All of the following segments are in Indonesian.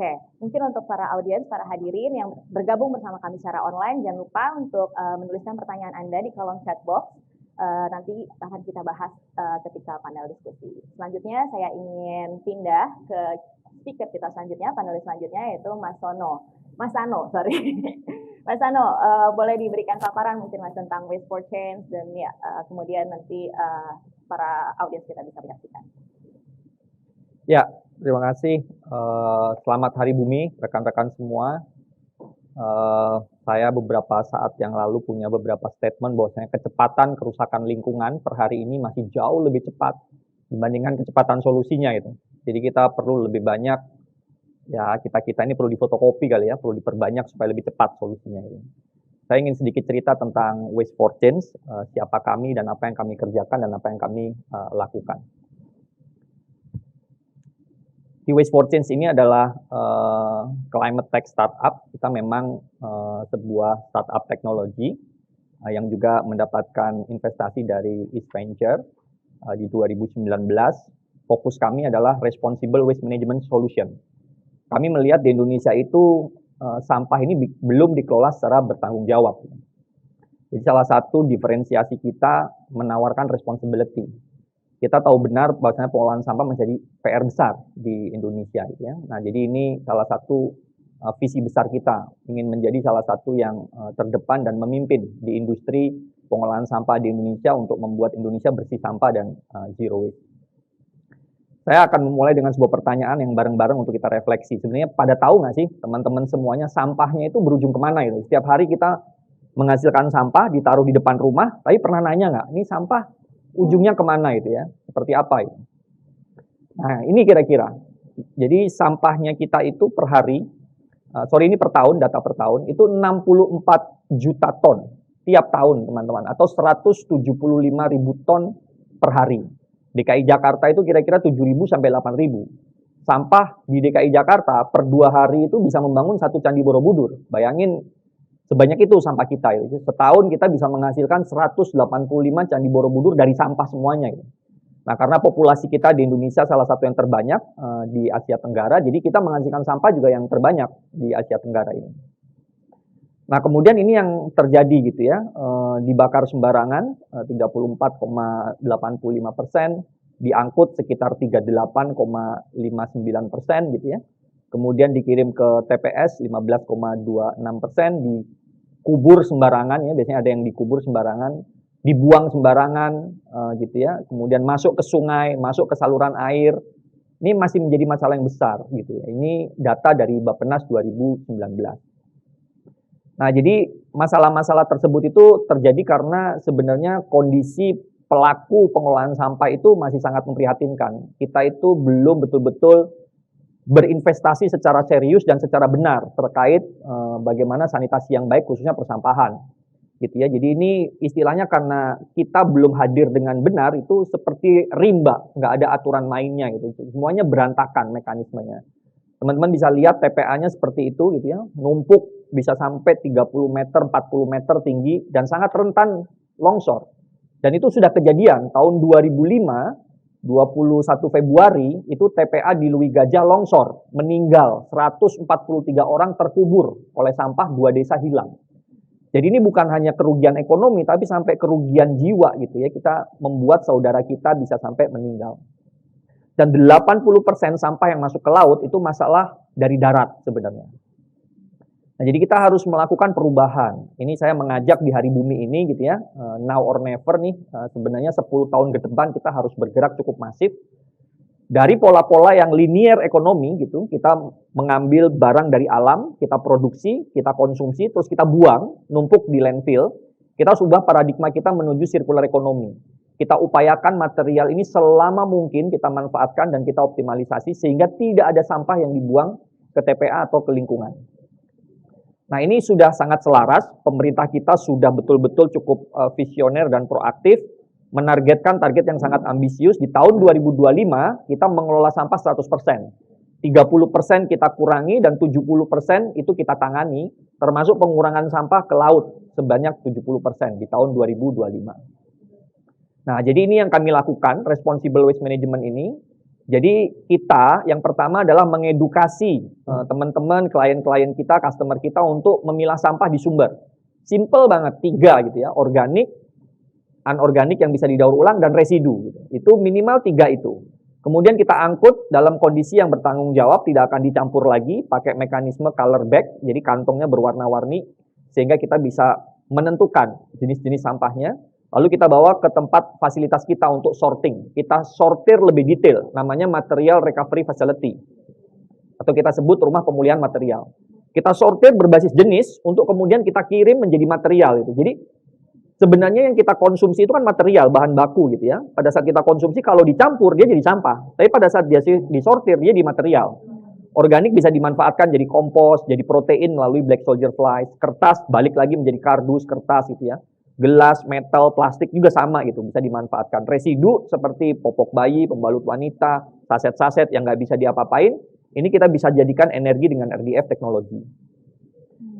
Oke, mungkin untuk para audiens, para hadirin yang bergabung bersama kami secara online, jangan lupa untuk menuliskan pertanyaan Anda di kolom chat box. Nanti akan kita bahas ketika panel diskusi. Selanjutnya saya ingin pindah ke speaker kita selanjutnya, panelis selanjutnya yaitu Mas Sano, sorry. Mas Sano, boleh diberikan paparan mungkin Mas tentang Waste for Change dan ya kemudian nanti para audiens kita bisa menyaksikan. Ya, terima kasih. Selamat Hari Bumi, rekan-rekan semua. Saya beberapa saat yang lalu punya beberapa statement bahwasanya kecepatan kerusakan lingkungan per hari ini masih jauh lebih cepat dibandingkan kecepatan solusinya itu. Jadi kita perlu lebih banyak, ya kita ini perlu difotokopi kali ya, perlu diperbanyak supaya lebih cepat solusinya itu. Saya ingin sedikit cerita tentang Waste for Change, siapa kami dan apa yang kami kerjakan dan apa yang kami lakukan. Di Waste for Change ini adalah climate tech startup. Kita memang sebuah startup teknologi yang juga mendapatkan investasi dari East Venture di 2019. Fokus kami adalah Responsible Waste Management Solution. Kami melihat di Indonesia itu sampah ini belum dikelola secara bertanggung jawab. Jadi salah satu diferensiasi kita menawarkan responsibility. Kita tahu benar bahwasanya pengolahan sampah menjadi PR besar di Indonesia, gitu ya. Nah, jadi ini salah satu visi besar kita, ingin menjadi salah satu yang terdepan dan memimpin di industri pengolahan sampah di Indonesia untuk membuat Indonesia bersih sampah dan zero waste. Saya akan memulai dengan sebuah pertanyaan yang bareng-bareng untuk kita refleksi. Sebenarnya pada tahu nggak sih teman-teman semuanya sampahnya itu berujung kemana itu? Setiap hari kita menghasilkan sampah, ditaruh di depan rumah, tapi pernah nanya nggak, ini sampah ujungnya kemana itu ya, seperti apa itu. Nah ini kira-kira, jadi sampahnya kita itu per hari, ini per tahun, data per tahun, itu 64 juta ton tiap tahun teman-teman, atau 175.000 ton per hari. DKI Jakarta itu kira-kira 7.000 sampai 8.000. Sampah di DKI Jakarta per 2 hari itu bisa membangun 1 Candi Borobudur, bayangin sebanyak itu sampah kita. Setahun kita bisa menghasilkan 185 Candi Borobudur dari sampah semuanya. Nah, karena populasi kita di Indonesia salah satu yang terbanyak di Asia Tenggara, jadi kita menghasilkan sampah juga yang terbanyak di Asia Tenggara ini. Nah, kemudian ini yang terjadi gitu ya, dibakar sembarangan 34,85%, diangkut sekitar 38,59% gitu ya. Kemudian dikirim ke TPS 15,26%, dikubur sembarangan ya, biasanya ada yang dikubur sembarangan, dibuang sembarangan gitu ya, kemudian masuk ke sungai, masuk ke saluran air. Ini masih menjadi masalah yang besar gitu ya. Ini data dari Bappenas 2019. Nah, jadi masalah-masalah tersebut itu terjadi karena sebenarnya kondisi pelaku pengolahan sampah itu masih sangat memprihatinkan. Kita itu belum betul-betul berinvestasi secara serius dan secara benar terkait bagaimana sanitasi yang baik khususnya persampahan gitu ya. Jadi ini istilahnya karena kita belum hadir dengan benar, itu seperti rimba, nggak ada aturan mainnya gitu. Semuanya berantakan mekanismenya. Teman-teman bisa lihat TPA-nya seperti itu gitu ya, numpuk bisa sampai 30 meter, 40 meter tinggi dan sangat rentan longsor. Dan itu sudah kejadian tahun 2005, 21 Februari itu TPA di Lui Gajah longsor, meninggal 143 orang terkubur oleh sampah, 2 desa hilang. Jadi ini bukan hanya kerugian ekonomi tapi sampai kerugian jiwa gitu ya, kita membuat saudara kita bisa sampai meninggal. Dan 80% sampah yang masuk ke laut itu masalah dari darat sebenarnya. Nah, jadi kita harus melakukan perubahan. Ini saya mengajak di Hari Bumi ini gitu ya, now or never nih, sebenarnya 10 tahun ke depan kita harus bergerak cukup masif. Dari pola-pola yang linear ekonomi gitu, kita mengambil barang dari alam, kita produksi, kita konsumsi, terus kita buang, numpuk di landfill. Kita harus ubah paradigma kita menuju circular ekonomi. Kita upayakan material ini selama mungkin kita manfaatkan dan kita optimalisasi sehingga tidak ada sampah yang dibuang ke TPA atau ke lingkungan. Nah, ini sudah sangat selaras, pemerintah kita sudah betul-betul cukup visioner dan proaktif, menargetkan target yang sangat ambisius. Di tahun 2025 kita mengelola sampah 100%. 30% kita kurangi dan 70% itu kita tangani, termasuk pengurangan sampah ke laut sebanyak 70% di tahun 2025. Nah, jadi ini yang kami lakukan, Responsible Waste Management ini. Jadi kita yang pertama adalah mengedukasi teman-teman, klien-klien kita, customer kita untuk memilah sampah di sumber. Simple banget, 3 gitu ya, organik, anorganik yang bisa didaur ulang, dan residu. Gitu. Itu minimal 3 itu. Kemudian kita angkut dalam kondisi yang bertanggung jawab, tidak akan dicampur lagi, pakai mekanisme color bag, jadi kantongnya berwarna-warni, sehingga kita bisa menentukan jenis-jenis sampahnya. Lalu kita bawa ke tempat fasilitas kita untuk sorting. Kita sortir lebih detail, namanya Material Recovery Facility. Atau kita sebut rumah pemulihan material. Kita sortir berbasis jenis, untuk kemudian kita kirim menjadi material. Gitu. Jadi sebenarnya yang kita konsumsi itu kan material, bahan baku gitu ya. Pada saat kita konsumsi, kalau dicampur, dia jadi sampah. Tapi pada saat dia disortir, dia di material. Organik bisa dimanfaatkan jadi kompos, jadi protein melalui black soldier flies. Kertas, balik lagi menjadi kardus, kertas gitu ya. Gelas, metal, plastik juga sama gitu, bisa dimanfaatkan. Residu seperti popok bayi, pembalut wanita, saset-saset yang nggak bisa diapa-apain, ini kita bisa jadikan energi dengan RDF teknologi.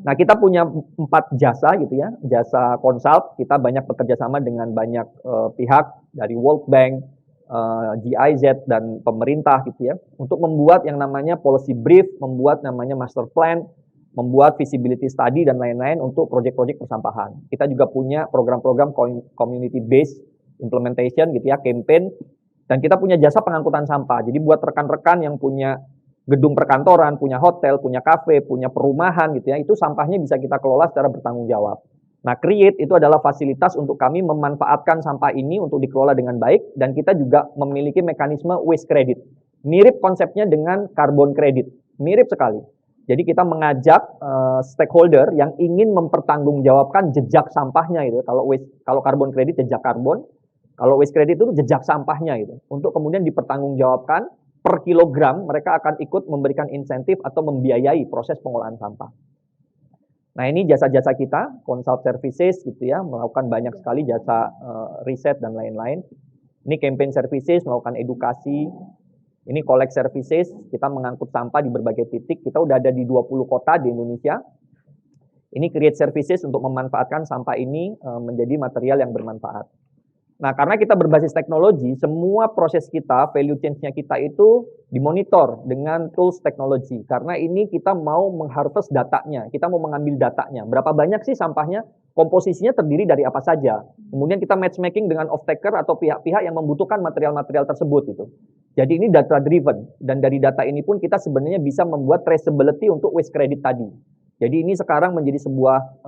Nah, kita punya 4 jasa gitu ya, jasa consult, kita banyak bekerja sama dengan banyak pihak dari World Bank, GIZ, dan pemerintah gitu ya, untuk membuat yang namanya policy brief, membuat namanya master plan, membuat feasibility study, dan lain-lain untuk proyek-proyek persampahan. Kita juga punya program-program community based implementation gitu ya, campaign, dan kita punya jasa pengangkutan sampah. Jadi buat rekan-rekan yang punya gedung perkantoran, punya hotel, punya kafe, punya perumahan gitu ya, itu sampahnya bisa kita kelola secara bertanggung jawab. Nah, Create itu adalah fasilitas untuk kami memanfaatkan sampah ini untuk dikelola dengan baik, dan kita juga memiliki mekanisme waste credit. Mirip konsepnya dengan carbon credit, mirip sekali. Jadi kita mengajak stakeholder yang ingin mempertanggungjawabkan jejak sampahnya gitu. Kalau carbon credit jejak karbon, kalau waste credit itu jejak sampahnya gitu. Untuk kemudian dipertanggungjawabkan per kilogram, mereka akan ikut memberikan insentif atau membiayai proses pengolahan sampah. Nah, ini jasa-jasa kita, consult services gitu ya, melakukan banyak sekali jasa riset dan lain-lain. Ini campaign services, melakukan edukasi. Ini collect services, kita mengangkut sampah di berbagai titik. Kita udah ada di 20 kota di Indonesia. Ini create services untuk memanfaatkan sampah ini menjadi material yang bermanfaat. Nah, karena kita berbasis teknologi, semua proses kita, value chain-nya kita itu dimonitor dengan tools teknologi. Karena ini kita mau mengharvest datanya, kita mau mengambil datanya. Berapa banyak sih sampahnya? Komposisinya terdiri dari apa saja. Kemudian kita matchmaking dengan off-taker atau pihak-pihak yang membutuhkan material-material tersebut gitu. Jadi ini data driven, dan dari data ini pun kita sebenarnya bisa membuat traceability untuk waste credit tadi. Jadi ini sekarang menjadi sebuah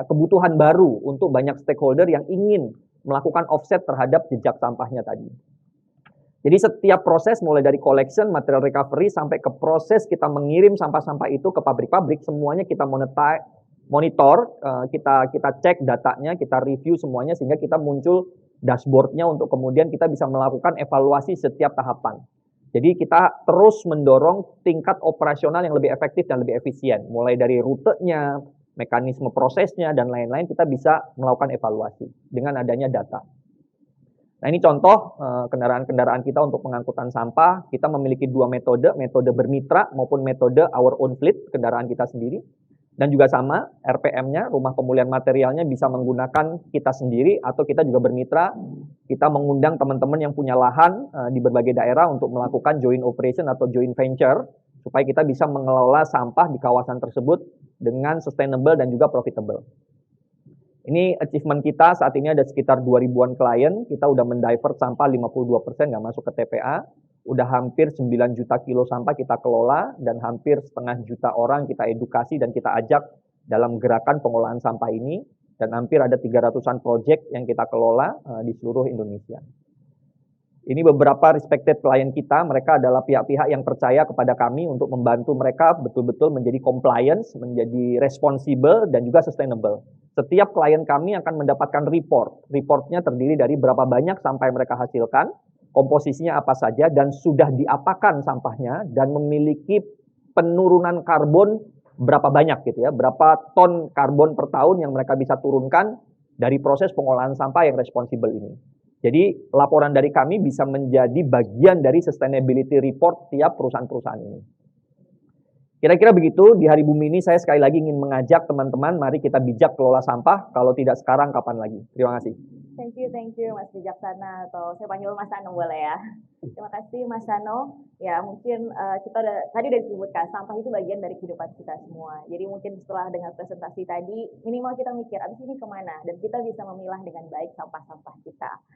kebutuhan baru untuk banyak stakeholder yang ingin melakukan offset terhadap jejak sampahnya tadi. Jadi setiap proses mulai dari collection, material recovery, sampai ke proses kita mengirim sampah-sampah itu ke pabrik-pabrik, semuanya kita monitor, kita cek datanya, kita review semuanya, sehingga kita muncul dashboardnya untuk kemudian kita bisa melakukan evaluasi setiap tahapan. Jadi kita terus mendorong tingkat operasional yang lebih efektif dan lebih efisien. Mulai dari rutenya, mekanisme prosesnya, dan lain-lain, kita bisa melakukan evaluasi dengan adanya data. Nah, ini contoh kendaraan-kendaraan kita untuk pengangkutan sampah. Kita memiliki 2 metode bermitra maupun metode our own fleet, kendaraan kita sendiri. Dan juga sama, RPM-nya, rumah pemulihan materialnya bisa menggunakan kita sendiri, atau kita juga bermitra. Kita mengundang teman-teman yang punya lahan di berbagai daerah untuk melakukan joint operation atau joint venture, supaya kita bisa mengelola sampah di kawasan tersebut dengan sustainable dan juga profitable. Ini achievement kita, saat ini ada sekitar 2000-an klien, kita udah mendivert sampah 52% nggak masuk ke TPA, udah hampir 9 juta kilo sampah kita kelola, dan hampir setengah juta orang kita edukasi dan kita ajak dalam gerakan pengolahan sampah ini, dan hampir ada 300-an project yang kita kelola di seluruh Indonesia. Ini beberapa respected klien kita, mereka adalah pihak-pihak yang percaya kepada kami untuk membantu mereka betul-betul menjadi compliance, menjadi responsible, dan juga sustainable. Setiap klien kami akan mendapatkan report. Reportnya terdiri dari berapa banyak sampah yang mereka hasilkan, komposisinya apa saja, dan sudah diapakan sampahnya, dan memiliki penurunan karbon berapa banyak gitu ya, berapa ton karbon per tahun yang mereka bisa turunkan dari proses pengolahan sampah yang responsibel ini. Jadi laporan dari kami bisa menjadi bagian dari sustainability report tiap perusahaan-perusahaan ini. Kira-kira begitu, di Hari Bumi ini saya sekali lagi ingin mengajak teman-teman, mari kita bijak kelola sampah, kalau tidak sekarang kapan lagi. Terima kasih. Thank you Mas Bijaksana, atau saya panggil Mas Ano boleh ya? Terima kasih Mas Ano. Ya mungkin kita tadi udah disebutkan sampah itu bagian dari kehidupan kita semua. Jadi mungkin setelah dengar presentasi tadi, minimal kita mikir abis ini kemana dan kita bisa memilah dengan baik sampah-sampah kita.